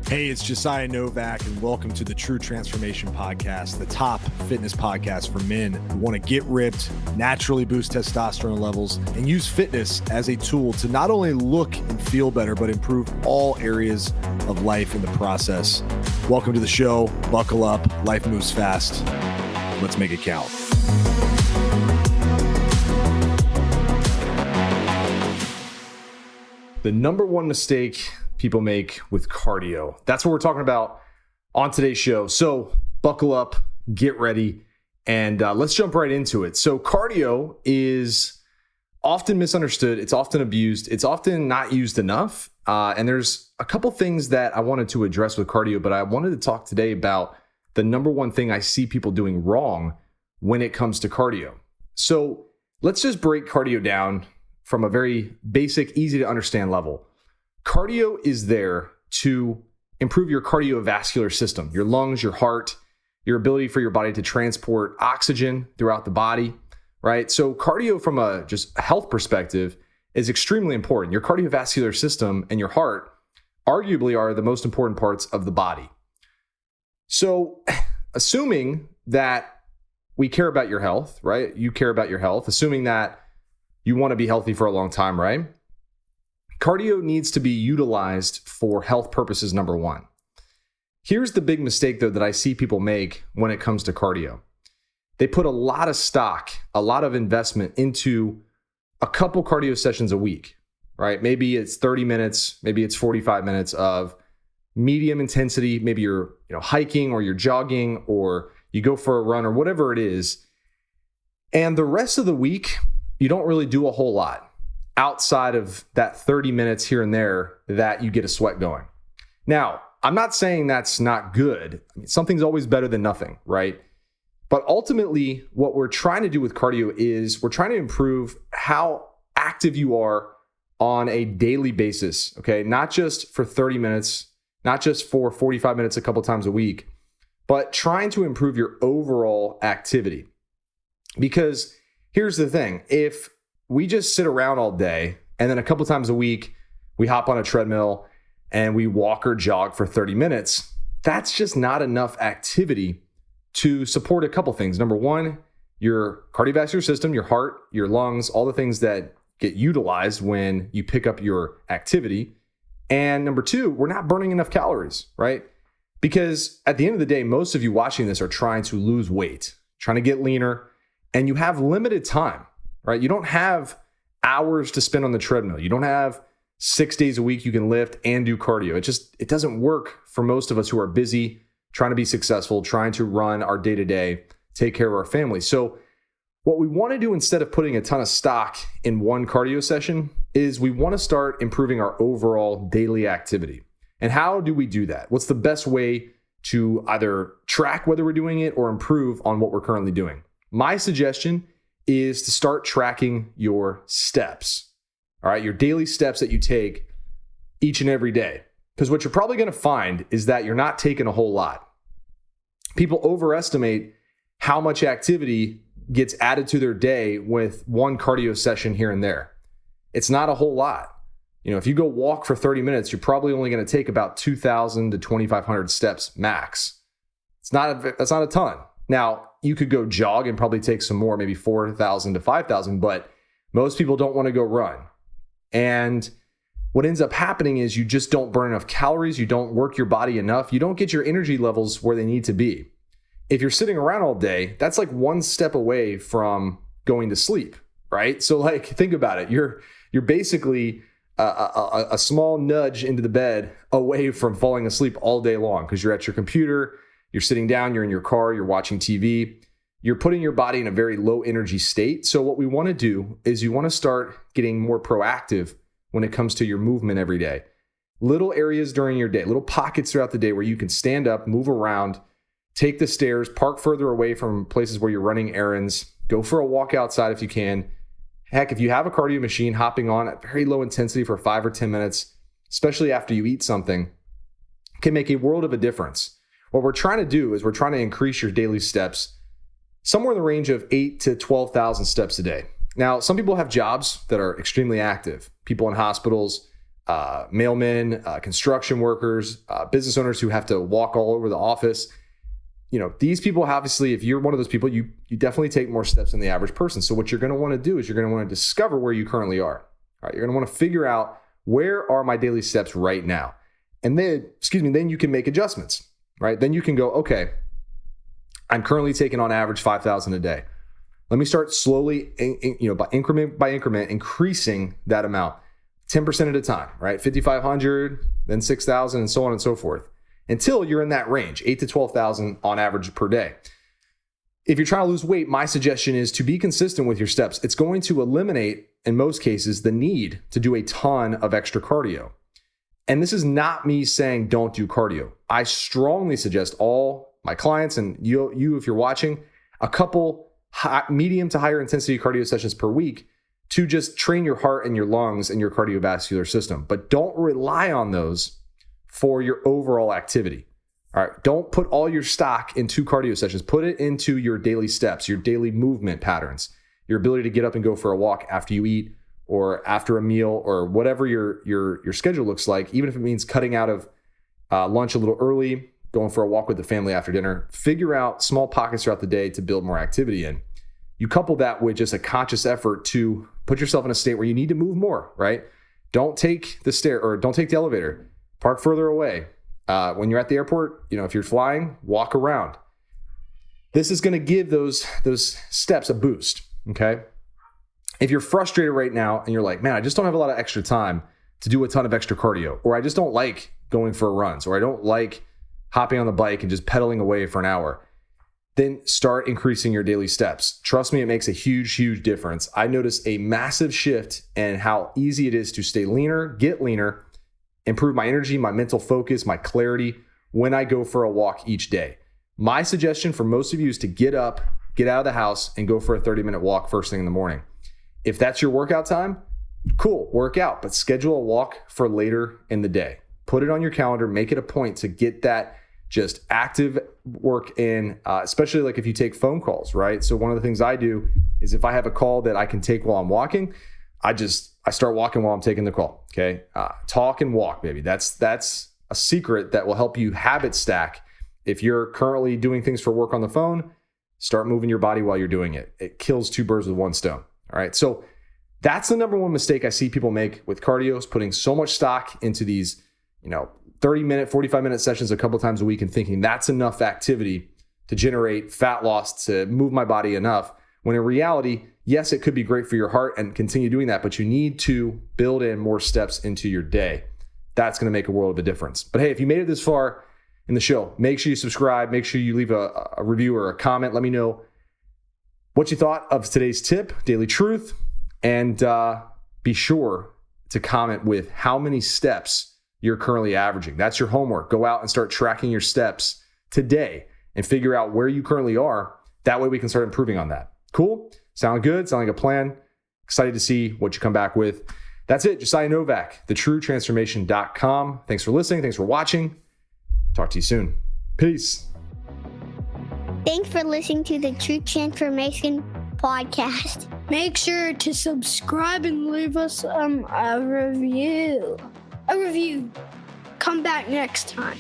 Hey, it's Josiah Novak, and welcome to the True Transformation Podcast, the top fitness podcast for men who want to get ripped, naturally boost testosterone levels, and use fitness as a tool to not only look and feel better, but improve all areas of life in the process. Welcome to the show. Buckle up. Life moves fast. Let's make it count. The number one mistake people make with cardio. That's what we're talking about on today's show. So buckle up, get ready, and let's jump right into it. So cardio is often misunderstood. It's often abused. It's often not used enough. And there's a couple things that I wanted to address with cardio, but I wanted to talk today about the number one thing I see people doing wrong when it comes to cardio. So let's just break cardio down from a very basic, easy to understand level. Cardio is there to improve your cardiovascular system, your lungs, your heart, your ability for your body to transport oxygen throughout the body, right? So cardio from a just health perspective is extremely important. Your cardiovascular system and your heart arguably are the most important parts of the body. So assuming that we care about your health, right? You care about your health, assuming that you want to be healthy for a long time, right? Cardio needs to be utilized for health purposes, number one. Here's the big mistake, though, that I see people make when it comes to cardio. They put a lot of stock, a lot of investment into a couple cardio sessions a week, right? Maybe it's 30 minutes, maybe it's 45 minutes of medium intensity. Maybe you're hiking or you're jogging or you go for a run or whatever it is. And the rest of the week, you don't really do a whole lot outside of that 30 minutes here and there that you get a sweat going. Now, I'm not saying that's not good. I mean, something's always better than nothing, right? But ultimately, what we're trying to do with cardio is we're trying to improve how active you are on a daily basis, okay? Not just for 30 minutes, not just for 45 minutes a couple times a week, but trying to improve your overall activity. Because here's the thing, if we just sit around all day and then a couple times a week, we hop on a treadmill and we walk or jog for 30 minutes, that's just not enough activity to support a couple things. Number one, your cardiovascular system, your heart, your lungs, all the things that get utilized when you pick up your activity. And number two, we're not burning enough calories, right? Because at the end of the day, most of you watching this are trying to lose weight, trying to get leaner, and you have limited time. Right? You don't have hours to spend on the treadmill. You don't have 6 days a week you can lift and do cardio. It doesn't work for most of us who are busy, trying to be successful, trying to run our day-to-day, take care of our family. So what we want to do instead of putting a ton of stock in one cardio session is we want to start improving our overall daily activity. And how do we do that? What's the best way to either track whether we're doing it or improve on what we're currently doing? My suggestion is to start tracking your steps, all right, your daily steps that you take each and every day. Because what you're probably going to find is that you're not taking a whole lot. People overestimate how much activity gets added to their day with one cardio session here and there. It's not a whole lot. If you go walk for 30 minutes, you're probably only going to take about 2,000 to 2,500 steps max. That's not a ton. Now, you could go jog and probably take some more, maybe 4,000 to 5,000, but most people don't want to go run. And what ends up happening is you just don't burn enough calories. You don't work your body enough. You don't get your energy levels where they need to be. If you're sitting around all day, that's like one step away from going to sleep, right? So think about it. You're basically a small nudge into the bed away from falling asleep all day long because you're at your computer, you're sitting down, you're in your car, you're watching TV, you're putting your body in a very low energy state. So what we want to do is you want to start getting more proactive when it comes to your movement every day. Little areas during your day, little pockets throughout the day where you can stand up, move around, take the stairs, park further away from places where you're running errands, go for a walk outside if you can. Heck, if you have a cardio machine, hopping on at very low intensity for 5 or 10 minutes, especially after you eat something, can make a world of a difference. What we're trying to do is we're trying to increase your daily steps somewhere in the range of 8 to 12,000 steps a day. Now, some people have jobs that are extremely active. People in hospitals, mailmen, construction workers, business owners who have to walk all over the office. These people, obviously, if you're one of those people, you definitely take more steps than the average person. So what you're going to want to do is you're going to want to discover where you currently are. All right, you're going to want to figure out, where are my daily steps right now? And then you can make adjustments, right? Then you can go, okay, I'm currently taking on average 5,000 a day. Let me start slowly, by increment, increasing that amount, 10% at a time, right? 5,500, then 6,000, and so on and so forth, until you're in that range, 8 to 12,000 on average per day. If you're trying to lose weight, my suggestion is to be consistent with your steps. It's going to eliminate, in most cases, the need to do a ton of extra cardio. And this is not me saying don't do cardio. I strongly suggest all my clients and you if you're watching, a couple medium to higher intensity cardio sessions per week to just train your heart and your lungs and your cardiovascular system. But don't rely on those for your overall activity. All right, don't put all your stock into cardio sessions. Put it into your daily steps, your daily movement patterns, your ability to get up and go for a walk after you eat or after a meal or whatever your schedule looks like, even if it means cutting out of lunch a little early, going for a walk with the family after dinner. Figure out small pockets throughout the day to build more activity in. You couple that with just a conscious effort to put yourself in a state where you need to move more, right? Don't take the stair or don't take the elevator. Park further away. When you're at the airport, if you're flying, walk around. This is going to give those steps a boost, okay? If you're frustrated right now and you're like, man, I just don't have a lot of extra time to do a ton of extra cardio, or I just don't like going for runs, or I don't like hopping on the bike and just pedaling away for an hour, then start increasing your daily steps. Trust me, it makes a huge, huge difference. I notice a massive shift in how easy it is to stay leaner, get leaner, improve my energy, my mental focus, my clarity when I go for a walk each day. My suggestion for most of you is to get up, get out of the house, and go for a 30-minute walk first thing in the morning. If that's your workout time, cool, work out, but schedule a walk for later in the day. Put it on your calendar, make it a point to get that just active work in, especially like if you take phone calls, right? So one of the things I do is if I have a call that I can take while I'm walking, I start walking while I'm taking the call, okay? Talk and walk, baby. That's a secret that will help you habit stack. If you're currently doing things for work on the phone, start moving your body while you're doing it. It kills two birds with one stone, all right? So that's the number one mistake I see people make with cardio, is putting so much stock into these, 30-minute, 45-minute sessions a couple times a week and thinking that's enough activity to generate fat loss, to move my body enough, when in reality, yes, it could be great for your heart and continue doing that, but you need to build in more steps into your day. That's going to make a world of a difference. But hey, if you made it this far in the show, make sure you subscribe, make sure you leave a review or a comment. Let me know what you thought of today's tip, Daily Truth, and be sure to comment with how many steps you're currently averaging. That's your homework. Go out and start tracking your steps today and figure out where you currently are. That way we can start improving on that. Cool? Sound good? Sound like a plan? Excited to see what you come back with. That's it. Josiah Novak, thetruetransformation.com. Thanks for listening. Thanks for watching. Talk to you soon. Peace. Thanks for listening to the True Transformation podcast. Make sure to subscribe and leave us a review. Come back next time.